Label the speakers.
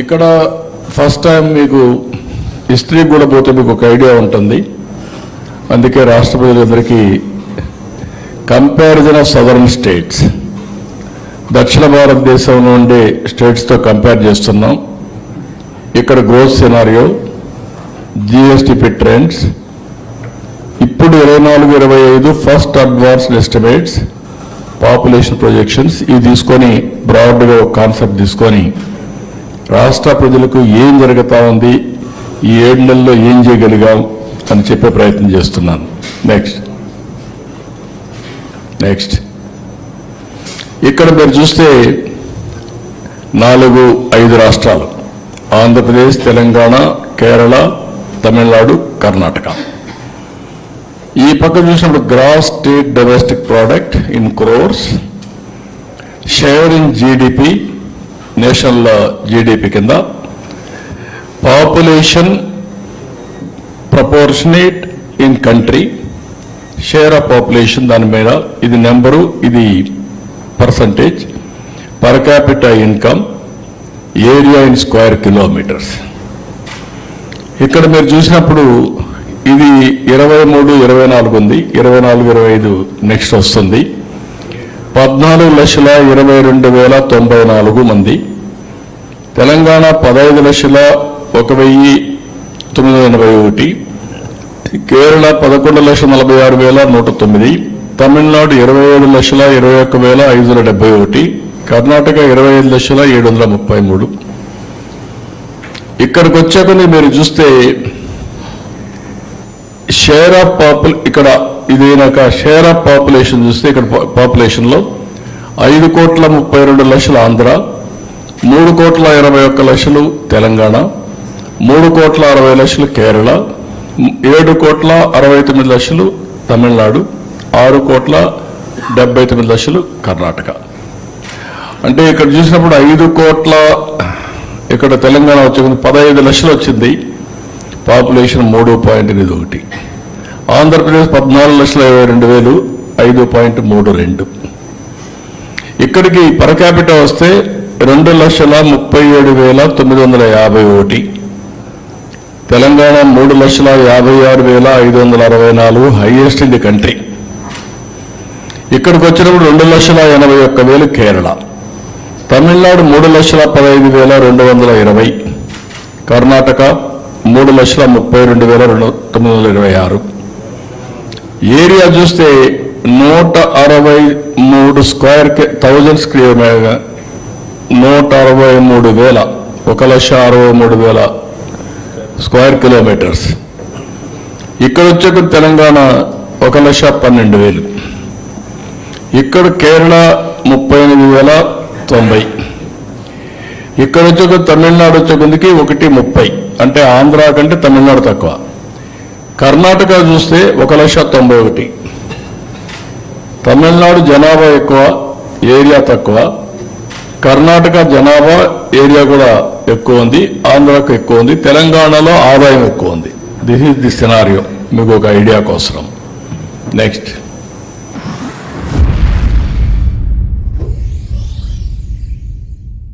Speaker 1: ఇక్కడ first time మీకు history కూడా పోతే మీకు ఒక ఐడియా ఉంటుంది. అందుకే రాష్ట్ర ప్రజలందరికీ కంపారిజన్ ఆఫ్ సదర్న్ స్టేట్స్, దక్షిణ భారతదేశంలో ఉండే స్టేట్స్తో కంపేర్ చేస్తున్నాం. ఇక్కడ గ్రోత్ సినారియో, జిఎస్టిపి ట్రెండ్స్, ఇప్పుడు 24-25 first advanced estimates, population projections ఇవి తీసుకొని బ్రాడ్గా ఒక కాన్సెప్ట్ తీసుకొని రాష్ట్ర ప్రజలకు ఏం జరుగుతూ ఉంది, ఈ 7 నెలల్లో ఏం చేయగలిగాం అని చెప్పే ప్రయత్నం చేస్తున్నాను. నెక్స్ట్ ఇక్కడ మీరు చూస్తే 4-5 రాష్ట్రాలు, ఆంధ్రప్రదేశ్, తెలంగాణ, కేరళ, తమిళనాడు, కర్ణాటక. ఈ పక్క చూసినప్పుడు gross state domestic product in crores, share in GDP, national GDP కింద, population proportionate in country, share of population దాని మీద, ఇది నెంబరు, ఇది percentage, per capita income, area in square kilometres. ఇక్కడ మీరు చూసినప్పుడు ఇది 23-24 ఉంది, 24-25 నెక్స్ట్ వస్తుంది. 14,22,094 మంది. తెలంగాణ 15,01,981, కేరళ 11,46,109, తమిళనాడు 27,21,571, కర్ణాటక 25,733. ఇక్కడికి వచ్చాక మీరు చూస్తే షేర్ ఆఫ్ ఇక్కడ ఇదేనాక షేర్ ఆఫ్ పాపులేషన్ చూస్తే ఇక్కడ పాపులేషన్లో 5,32,00,000 ఆంధ్ర, 3,21,00,000 తెలంగాణ, 3,60,00,000 కేరళ, 7,69,00,000 తమిళనాడు, 6,79,00,000 కర్ణాటక. అంటే ఇక్కడ చూసినప్పుడు 5 కోట్ల, ఇక్కడ తెలంగాణ వచ్చింది 15 లక్షలు వచ్చింది, పాపులేషన్ 3.81. ఆంధ్రప్రదేశ్ 14,22,000, 5.32. ఇక్కడికి పర్ క్యాపిటల్ వస్తే 2,37,951, Telangana 3,56,564, highest in the country. ఇక్కడికి వచ్చినప్పుడు 2,81,000 కేరళ, తమిళనాడు 3,15,220, కర్ణాటక 3,32,926. ఏరియా చూస్తే 163 స్క్వేర్ 1000 స్క్వేర్ మీద 163,000, 1,63,000 స్క్వేర్ కిలోమీటర్స్. ఇక్కడ వచ్చే తెలంగాణ 1,12,000, ఇక్కడ కేరళ 38,090, ఇక్కడ వచ్చే తమిళనాడు వచ్చే కొందికి 1,30, అంటే ఆంధ్ర కంటే తమిళనాడు తక్కువ. కర్ణాటక చూస్తే 1,91,000, తమిళనాడు జనాభా ఎక్కువ, ఏరియా తక్కువ. కర్ణాటక జనాభా ఏరియా కూడా ఎక్కువ ఉంది, ఆంధ్రాకు ఎక్కువ ఉంది, తెలంగాణలో ఆదాయం ఎక్కువ ఉంది. దిస్ ఈజ్ ది సినారియో, మీకు ఒక ఐడియా కోసం. నెక్స్ట్